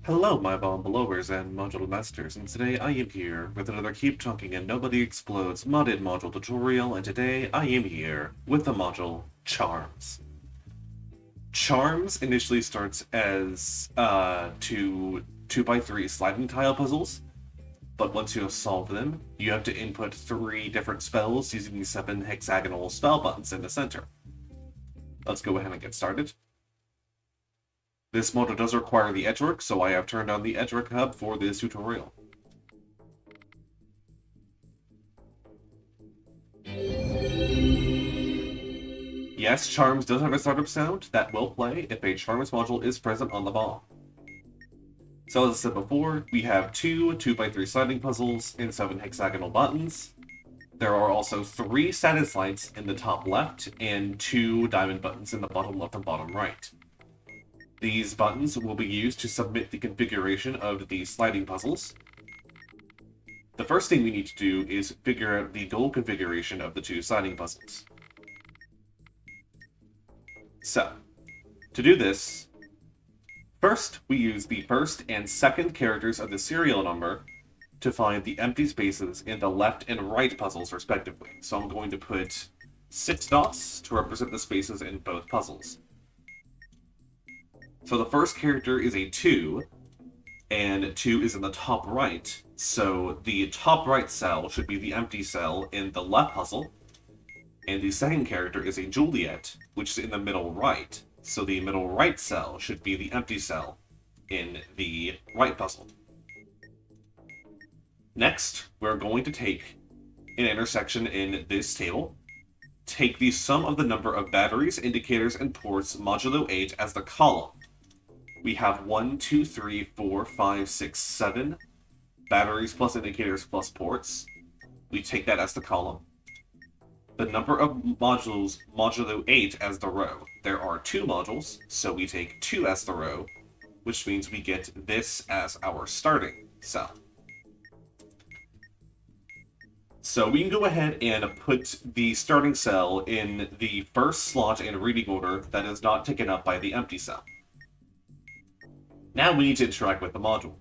Hello, my bomb blowers and module masters, and today I am here with another Keep Talking and Nobody Explodes modded module tutorial, and today I am here with the module Charms. Charms initially starts as two by three sliding tile puzzles, but once you have solved them, you have to input 3 different spells using the 7 hexagonal spell buttons in the center. Let's go ahead and get started. This module does require the edgework, so I have turned on the edgework hub for this tutorial. Yes, Charms does have a startup sound that will play if a Charms module is present on the bomb. So as I said before, we have 2 by 3 sliding puzzles and 7 hexagonal buttons. There are also 3 status lights in the top left and 2 diamond buttons in the bottom left and bottom right. These buttons will be used to submit the configuration of the sliding puzzles. The first thing we need to do is figure out the goal configuration of the 2 sliding puzzles. So, to do this, first we use the first and second characters of the serial number to find the empty spaces in the left and right puzzles respectively. So I'm going to put 6 dots to represent the spaces in both puzzles. So the first character is a 2, and 2 is in the top right, so the top right cell should be the empty cell in the left puzzle, and the second character is a Juliet, which is in the middle right, so the middle right cell should be the empty cell in the right puzzle. Next, we're going to take an intersection in this table, take the sum of the number of batteries, indicators, and ports modulo 8 as the column. We have 1, 2, 3, 4, 5, 6, 7 batteries plus indicators plus ports. We take that as the column. The number of modules modulo 8 as the row. There are 2 modules, so we take 2 as the row, which means we get this as our starting cell. So we can go ahead and put the starting cell in the first slot in reading order that is not taken up by the empty cell. Now we need to interact with the module.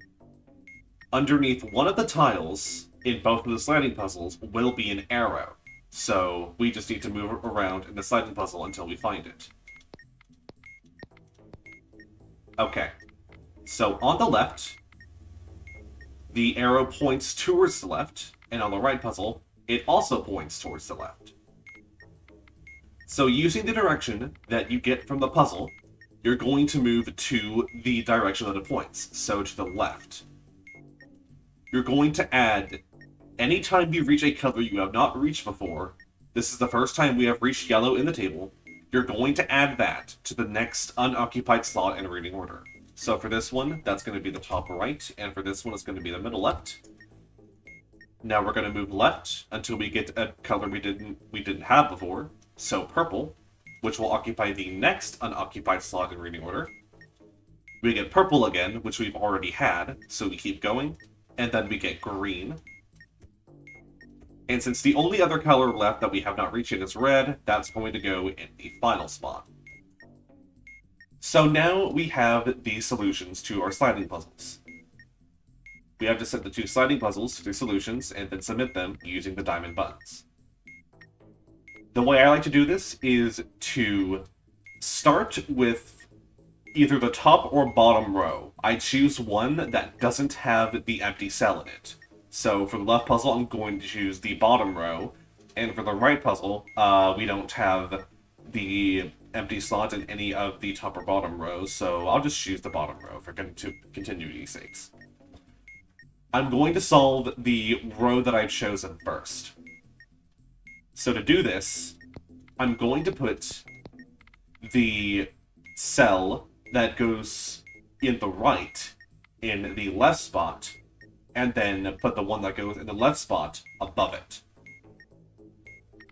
Underneath one of the tiles in both of the sliding puzzles will be an arrow, so we just need to move around in the sliding puzzle until we find it. Okay, so on the left, the arrow points towards the left, and on the right puzzle, it also points towards the left. So using the direction that you get from the puzzle, you're going to move to the direction that it points, so to the left. You're going to add, anytime you reach a color you have not reached before, this is the first time we have reached yellow in the table, you're going to add that to the next unoccupied slot in reading order. So for this one, that's going to be the top right, and for this one, it's going to be the middle left. Now we're going to move left until we get a color we didn't have before, so purple, which will occupy the next unoccupied slot in reading order. We get purple again, which we've already had, so we keep going, and then we get green. And since the only other color left that we have not reached yet is red, that's going to go in the final spot. So now we have the solutions to our sliding puzzles. We have to set the 2 sliding puzzles to solutions and then submit them using the diamond buttons. The way I like to do this is to start with either the top or bottom row. I choose one that doesn't have the empty cell in it. So for the left puzzle, I'm going to choose the bottom row, and for the right puzzle, we don't have the empty slot in any of the top or bottom rows, so I'll just choose the bottom row for continuity's sakes. I'm going to solve the row that I've chosen first. So to do this, I'm going to put the cell that goes in the right in the left spot, and then put the one that goes in the left spot above it.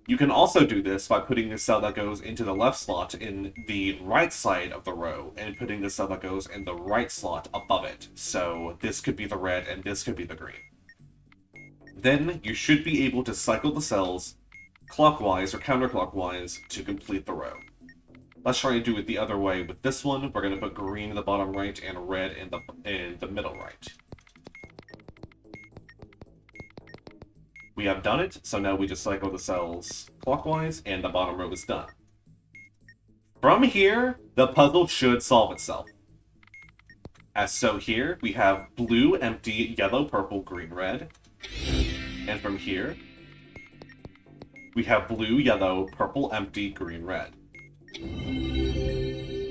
You can also do this by putting the cell that goes into the left slot in the right side of the row, and putting the cell that goes in the right slot above it. So this could be the red, and this could be the green. Then you should be able to cycle the cells clockwise or counterclockwise to complete the row. Let's try and do it the other way with this one. We're going to put green in the bottom right and red in the we have done it, so now we just cycle the cells clockwise, and the bottom row is done. From here, the puzzle should solve itself. As so here, we have blue, empty, yellow, purple, green, red. And from here, we have blue, yellow, purple, empty, green, red.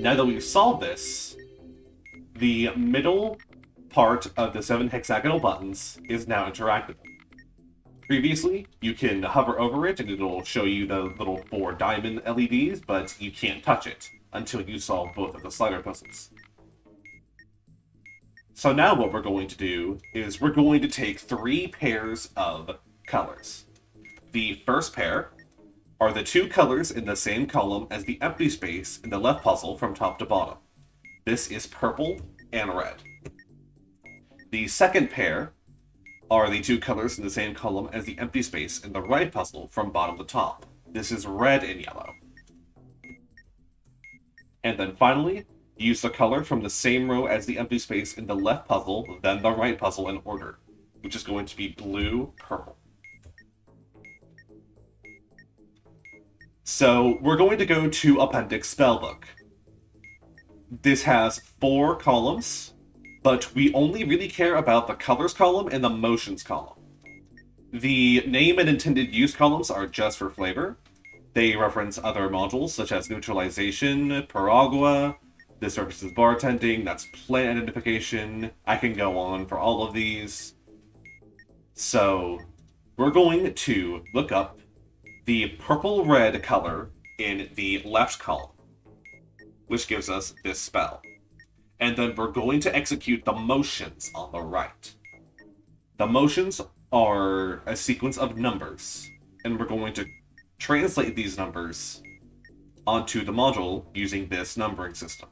Now that we've solved this, the middle part of the 7 hexagonal buttons is now interactable. Previously, you can hover over it and it'll show you the little 4 diamond LEDs, but you can't touch it until you solve both of the slider puzzles. So now what we're going to do is we're going to take 3 pairs of colors. The first pair are the 2 colors in the same column as the empty space in the left puzzle from top to bottom. This is purple and red. The second pair are the 2 colors in the same column as the empty space in the right puzzle from bottom to top. This is red and yellow. And then finally, use the color from the same row as the empty space in the left puzzle, then the right puzzle in order, which is going to be blue, purple. So we're going to go to Appendix Spellbook. This has 4 columns, but we only really care about the colors column and the motions column. The name and intended use columns are just for flavor. They reference other modules such as neutralization, Paragua, this references bartending, that's plant identification. I can go on for all of these. So we're going to look up the purple-red color in the left column, which gives us this spell. And then we're going to execute the motions on the right. The motions are a sequence of numbers, and we're going to translate these numbers onto the module using this numbering system.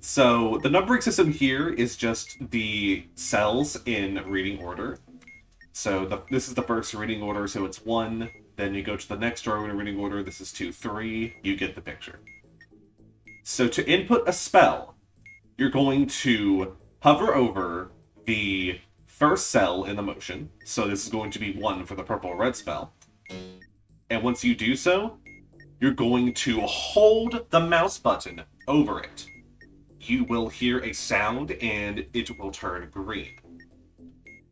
So the numbering system here is just the cells in reading order. So this is the first reading order, so it's 1. Then you go to the next row in reading order, this is 2, 3. You get the picture. So to input a spell, you're going to hover over the first cell in the motion. So this is going to be 1 for the purple-red spell. And once you do so, you're going to hold the mouse button over it. You will hear a sound and it will turn green.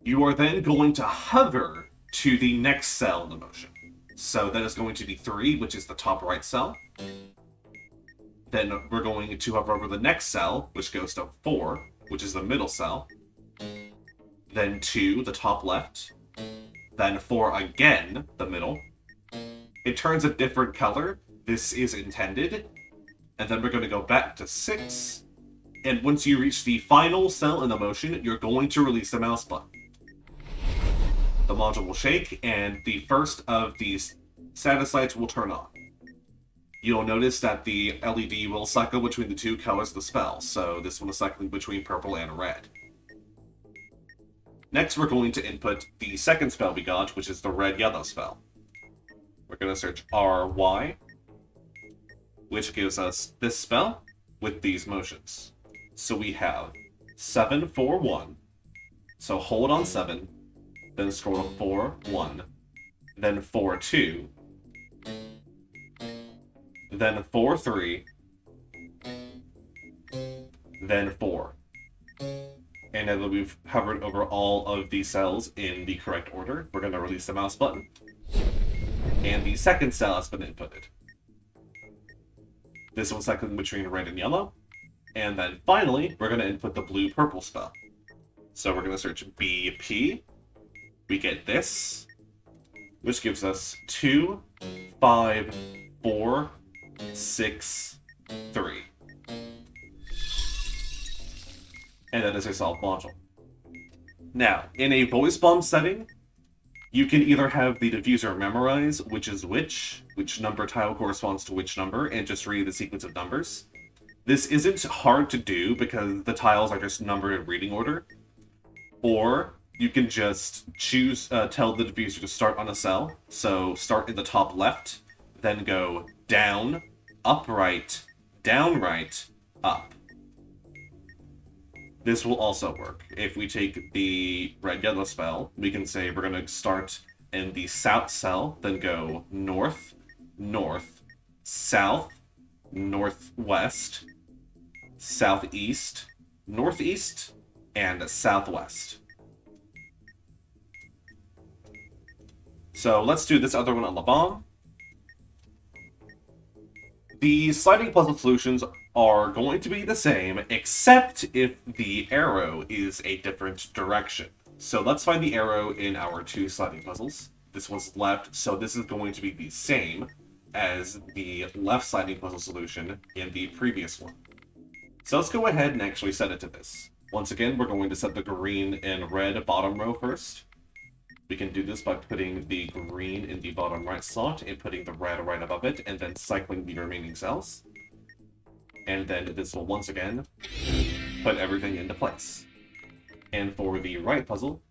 You are then going to hover to the next cell in the motion. So that is going to be 3, which is the top right cell. Then we're going to hover over the next cell, which goes to 4, which is the middle cell. Then 2, the top left. Then 4 again, the middle. It turns a different color. This is intended. And then we're going to go back to 6. And once you reach the final cell in the motion, you're going to release the mouse button. The module will shake, and the first of these status lights will turn on. You'll notice that the LED will cycle between the 2 colors of the spell, so this one is cycling between purple and red. Next, we're going to input the second spell we got, which is the red-yellow spell. We're going to search RY, which gives us this spell with these motions. So we have 7, 4, 1. So hold on 7, then scroll to 4, 1, then 4, 2, then 4, 3, then 4. And now that we've hovered over all of the cells in the correct order, we're going to release the mouse button. And the second cell has been inputted. This one's cycling between red and yellow. And then finally, we're going to input the blue-purple spell. So we're going to search BP. We get this, which gives us 2, 5, 4, 6, 3. And that is a solved module. Now, in a voice bomb setting, you can either have the diffuser memorize which is which number tile corresponds to which number, and just read the sequence of numbers. This isn't hard to do because the tiles are just numbered in reading order. Or you can just choose, tell the diffuser to start on a cell. So start in the top left, then go down, up right, down right, up. this will also work. If we take the red-yellow spell, we can say we're going to start in the south cell, then go north, north, south, northwest, southeast, northeast, and southwest. So let's do this other one on the bomb. The sliding puzzle solutions are going to be the same, except if the arrow is a different direction. So let's find the arrow in our two sliding puzzles. This one's left, so this is going to be the same as the left sliding puzzle solution in the previous one. So let's go ahead and actually set it to this. Once again, we're going to set the green and red bottom row first. We can do this by putting the green in the bottom right slot and putting the red right above it, and then cycling the remaining cells. And then this will once again put everything into place. And for the right puzzle,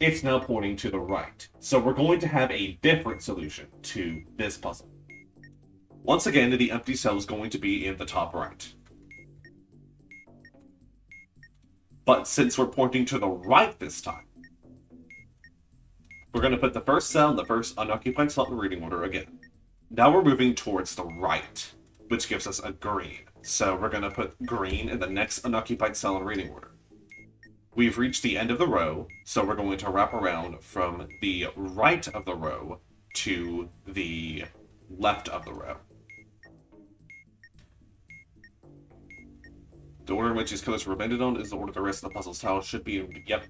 it's now pointing to the right. So we're going to have a different solution to this puzzle. Once again, the empty cell is going to be in the top right. But since we're pointing to the right this time, we're going to put the first cell in the first unoccupied slot in the reading order again. Now we're moving towards the right, which gives us a green. So we're going to put green in the next unoccupied cell in reading order. We've reached the end of the row, so we're going to wrap around from the right of the row to the left of the row. The order in which these colors were abandoned on is the order the rest of the puzzle's tiles should be in. Yep.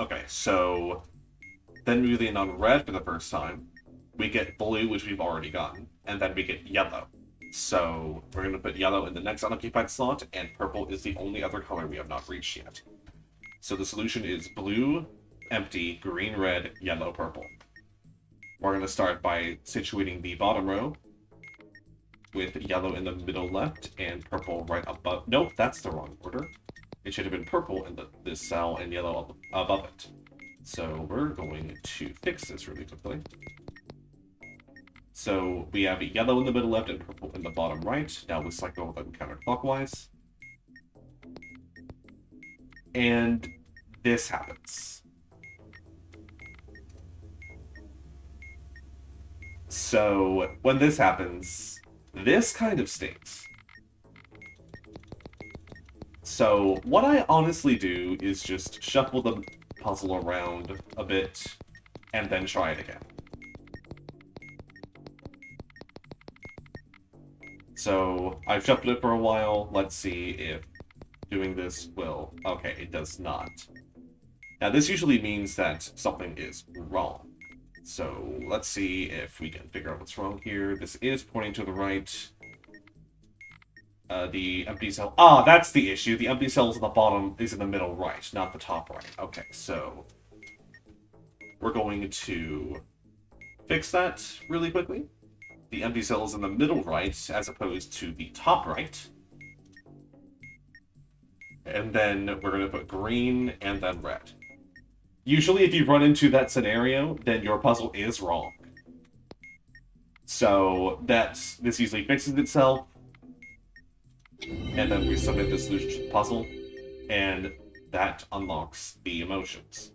Okay, so then we land on red for the first time. We get blue, which we've already gotten, and then we get yellow. So we're going to put yellow in the next unoccupied slot, and purple is the only other color we have not reached yet. So the solution is blue, empty, green, red, yellow, purple. We're going to start by situating the bottom row with yellow in the middle left and purple right above. Nope, that's the wrong order. It should have been purple in this cell and yellow above it. So we're going to fix this really quickly. So we have yellow in the middle left and purple in the bottom right. Now we cycle them counterclockwise. And this happens. So when this happens, this kind of stinks. So what I honestly do is just shuffle the puzzle around a bit and then try it again. So I've shuffled it for a while. Let's see if doing this will... Okay, it does not. Now this usually means that something is wrong. So let's see if we can figure out what's wrong here. This is pointing to the right. The empty cell... Ah, that's the issue. The empty cell is at the bottom, is in the middle right, not the top right. Okay, so we're going to fix that really quickly. The empty cell is in the middle right, as opposed to the top right. And then we're going to put green and then red. Usually if you run into that scenario, then your puzzle is wrong. So this usually fixes itself. And then we submit the solution to the puzzle, and that unlocks the emotions.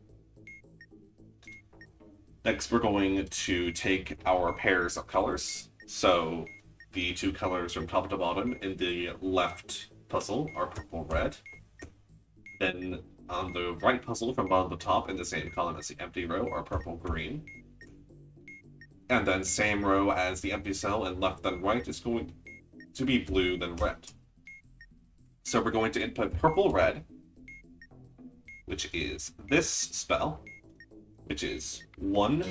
Next, we're going to take our pairs of colors. So the two colors from top to bottom in the left puzzle are purple-red. Then on the right puzzle from bottom to top in the same column as the empty row are purple-green. And then same row as the empty cell, and left then right is going to be blue then red. So we're going to input purple-red, which is this spell, which is 1,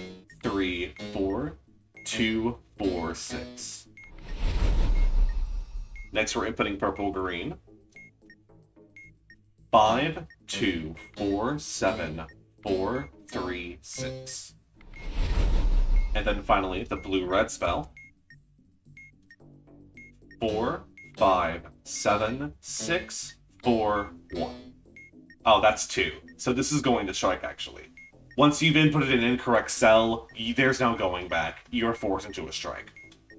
3, 4, 2, 4, 6. Next we're inputting purple-green. 5, 2, 4, 7, 4, 3, 6. And then finally the blue-red spell. 4, 5, 7, 6, 4, 1. Oh, that's 2. So this is going to strike, actually. Once you've inputted an incorrect cell, there's no going back. You're forced into a strike.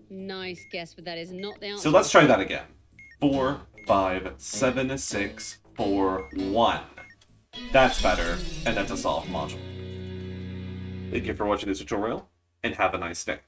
Nice guess, but that is not the answer. So let's try that again. 4, 5, 7, 6, 4, 1. That's better, and that's a solved module. Thank you for watching this tutorial, and have a nice day.